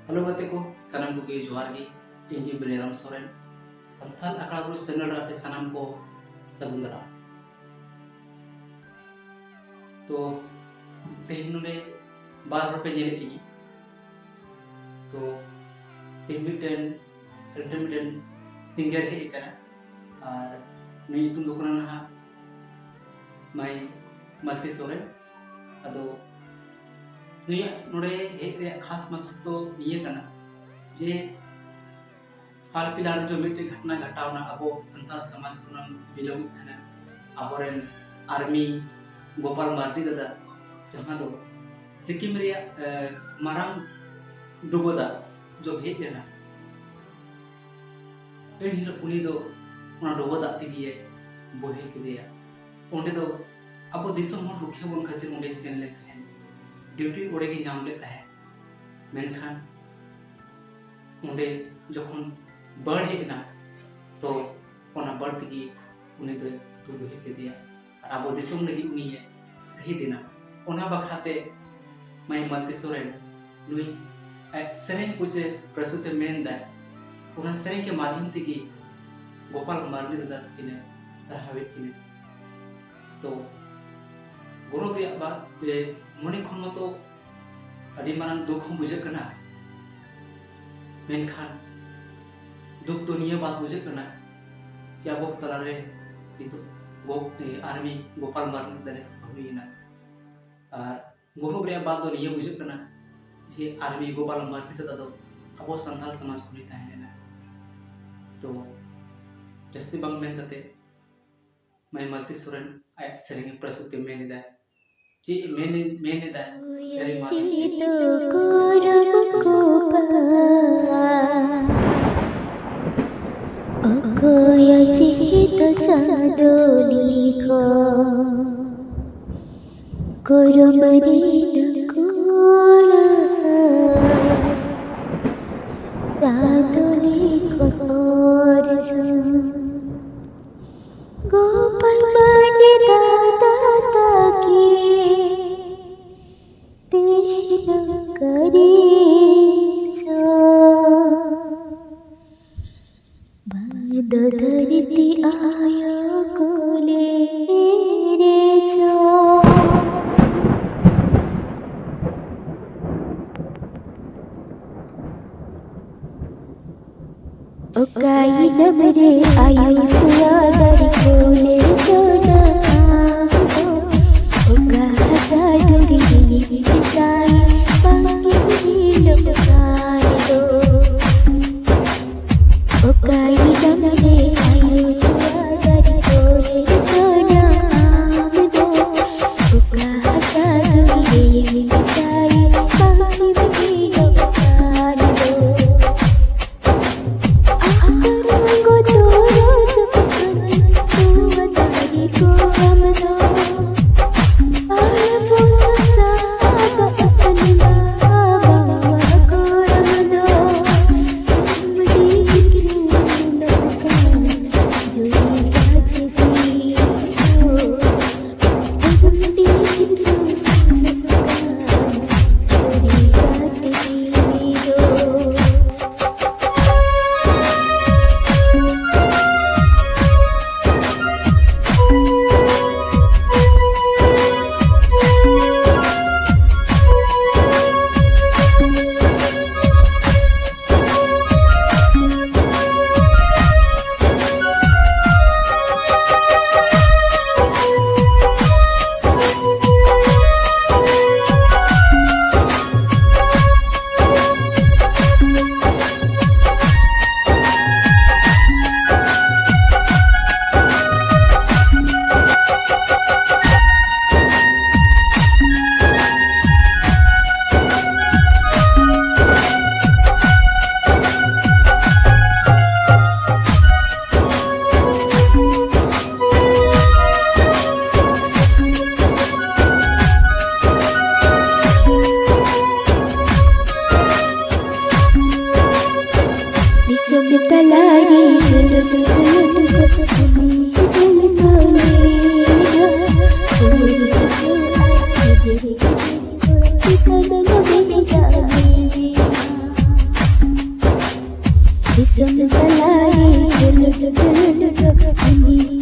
hello गते को सनम को के जोहार गे इंगी बलेराम सोरेन संथाल आखड़ा गुरु चैनल रे सनम को सगुंदरा तो तेहिन नुडे बार पे नेले इनी तो तेहिन सिंगर हे करा और नी तुम दुकना ना माय मल्टी सोरेन अदो नुया नोडे एक खास मकसद तो ये करना जे हाल फिलहाल जो मिट्टी घटना घटावना अबो संताल समाज को बिलोंग थाना अबोरेन आर्मी गोपाल मार्डी दादा जहां दो सिक्किम रे मारांग डुबोदा जो हेज लेना एन हिलो उनी दो उना डुबोदा तिगिए बोहेल किदिया ओंडे दो अबो दिसम हर रुखिया बोन खातिर ओंडे सेन ले ड्यूटी ओडे की नाम लेता है मेनखान ओंडे जखन बड़ हेना तो ओना बड़ तिगी उनी दो तु बोहेल किदिया और अबो दिसम लगी उनी सही दिना ओना बखाते मैं मल्टी सोरेन नुई सेरें कुछ प्रस्तुत मेन दा ओना सेरें के माध्यम तिगी गोपाल मार्डी दादा किने सराहवे किने तो गौरव रे बात मने खन मतो अडी मारंग दुख हम बुझे कना मेनखान दुख तो निया बात बुझे कना जे अब तला रे तो आर्मी गोपाल मार्डी दादा तो हुईना और गौरव रे बात तो निया बुझे कना जे आर्मी गोपाल मार्डी दादा तो अब संथाल समाज को ताहेना तो जस्ती बंग मेन कते मैं मल्टी सोरेन आय सेरेंग प्रस्तुति मेन दा जी मेन दा सेरेंग गोपाल मार्डी दादा ताकी तेरा करे जो बाद धरती आया कोले रे जो ओकाई नमरे आयु सुया दर कोले जोना ओका हजार डोरी बिताई बाकी लोकाई दो ओकाई नमरे आयु सुया दर कोले जोना ओका हजार डोरी बिताई बाकी लोकाई दो को दिसम तलाए दुलुट दुलुट दुलुट